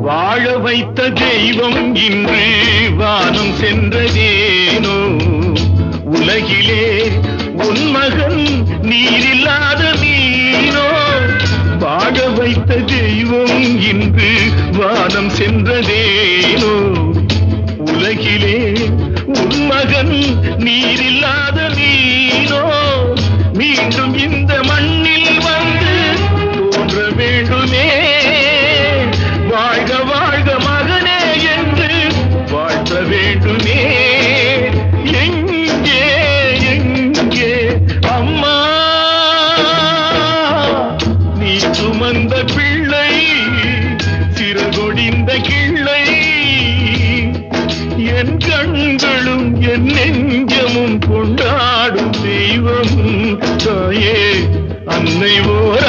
வாழ வைத்த தெய்வம் இன்று வானம் சென்றதேனோ உலகிலே உன் மகன் நீரில்லாத மீனோ வாழ வைத்த தெய்வம் இன்று வானம் சென்றதேனோ உலகிலே உன் மகன் நீரில்லாத மீனோ மீண்டும் இந்த மண்ணில் வந்து தோன்ற வேண்டுமே வாழ்க வாழ்க மகனே என்று வாழ்த்த வேண்டுமே எங்கே எங்கே அம்மா நீ சுமந்த பிள்ளை சிறகொடிந்த கிள்ளை என் கண்களும் என் நெஞ்சமும் கொண்டாடும் தெய்வம் தாயே அன்னை ஓர்